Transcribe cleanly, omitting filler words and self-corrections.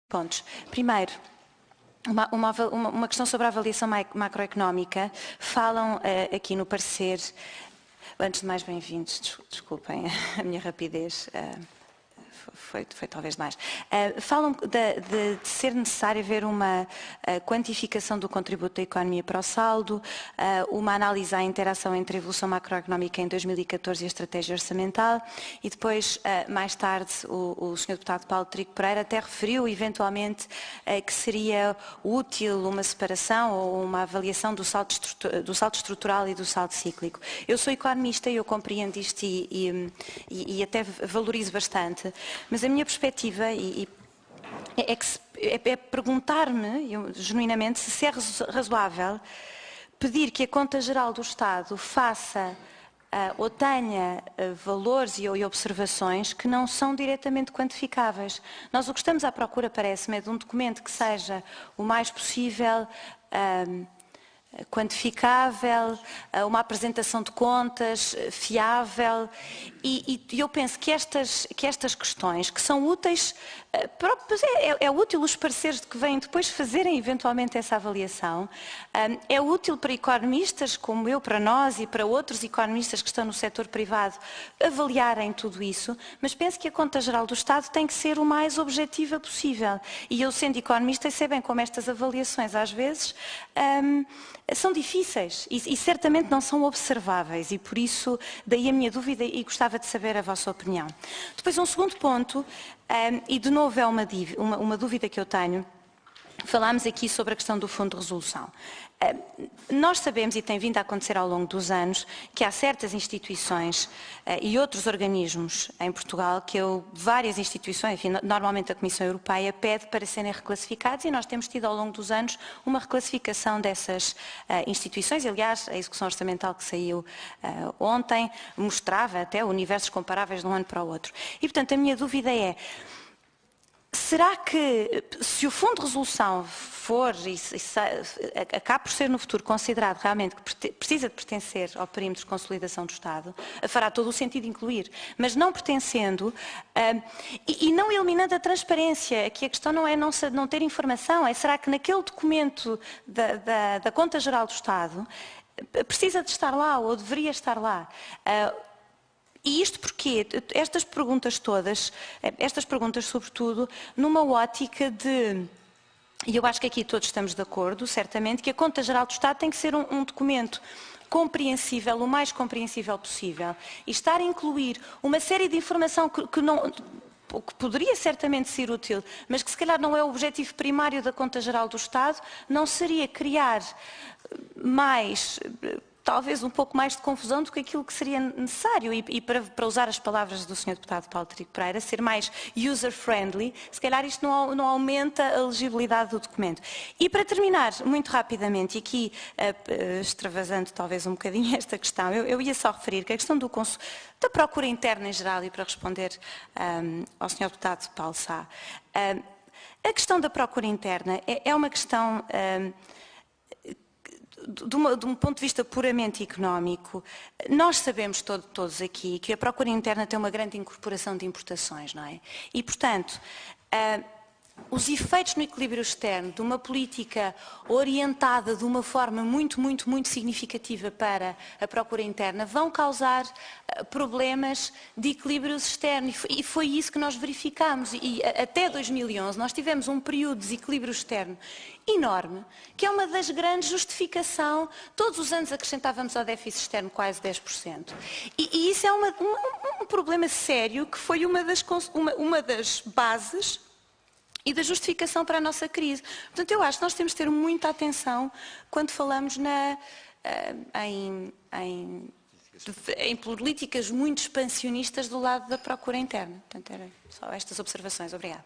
Pontos. Primeiro, uma questão sobre a avaliação macroeconómica. Falam aqui no parecer, antes de mais bem-vindos, desculpem a minha rapidez, foi talvez demais. Falam de ser necessário haver uma quantificação do contributo da economia para o saldo, uma análise à interação entre a evolução macroeconómica em 2014 e a estratégia orçamental, e depois, mais tarde, o Sr. Deputado Paulo Trigo Pereira até referiu, eventualmente, que seria útil uma separação ou uma avaliação do saldo estrutural e do saldo cíclico. Eu sou economista e eu compreendo isto e até valorizo bastante, mas a minha perspectiva é perguntar-me, genuinamente, se é razoável pedir que a Conta Geral do Estado faça ou tenha valores e observações que não são diretamente quantificáveis. Nós o que estamos à procura, parece-me, é de um documento que seja o mais possível quantificável, uma apresentação de contas fiável, e eu penso que estas questões, que são úteis, é útil os pareceres de que vêm depois fazerem eventualmente essa avaliação, é útil para economistas como eu, para nós e para outros economistas que estão no setor privado avaliarem tudo isso, mas penso que a Conta Geral do Estado tem que ser o mais objetiva possível, e eu, sendo economista, sei bem como estas avaliações às vezes são difíceis e certamente não são observáveis, e por isso daí a minha dúvida e gostava de saber a vossa opinião. Depois, um segundo ponto, e de novo é uma dúvida que eu tenho. Falámos aqui sobre a questão do Fundo de Resolução. Nós sabemos, e tem vindo a acontecer ao longo dos anos, que há certas instituições e outros organismos em Portugal, várias instituições, enfim, normalmente a Comissão Europeia, pede para serem reclassificados, e nós temos tido ao longo dos anos uma reclassificação dessas instituições. Aliás, a execução orçamental que saiu ontem mostrava até universos comparáveis de um ano para o outro. E, portanto, a minha dúvida é: será que, se o Fundo de Resolução for e acaba por ser no futuro considerado realmente que precisa de pertencer ao perímetro de consolidação do Estado, fará todo o sentido incluir, mas não pertencendo e não eliminando a transparência? Aqui a questão não é não ter informação, será que naquele documento da Conta Geral do Estado precisa de estar lá ou deveria estar lá? E isto porque estas perguntas todas, sobretudo, numa ótica e eu acho que aqui todos estamos de acordo, certamente, que a Conta Geral do Estado tem que ser um documento compreensível, o mais compreensível possível, e estar a incluir uma série de informação que poderia certamente ser útil, mas que se calhar não é o objetivo primário da Conta Geral do Estado, não seria criar talvez um pouco mais de confusão do que aquilo que seria necessário, e para usar as palavras do Sr. Deputado Paulo Trigo Pereira, ser mais user-friendly, se calhar isto não aumenta a legibilidade do documento. E para terminar, muito rapidamente, e aqui extravasando talvez um bocadinho esta questão, eu ia só referir que a questão da procura interna em geral, e para responder ao Sr. Deputado Paulo Sá, a questão da procura interna é uma questão de um ponto de vista puramente económico. Nós sabemos todos aqui que a procura interna tem uma grande incorporação de importações, não é? E, portanto, os efeitos no equilíbrio externo de uma política orientada de uma forma muito significativa para a procura interna vão causar problemas de equilíbrios externos, e foi isso que nós verificámos, e até 2011 nós tivemos um período de desequilíbrio externo enorme, que é uma das grandes justificações. Todos os anos acrescentávamos ao déficit externo quase 10%. E isso é um problema sério, que foi uma das bases e da justificação para a nossa crise. Portanto, eu acho que nós temos de ter muita atenção quando falamos em políticas muito expansionistas do lado da procura interna. Portanto, eram só estas observações. Obrigada.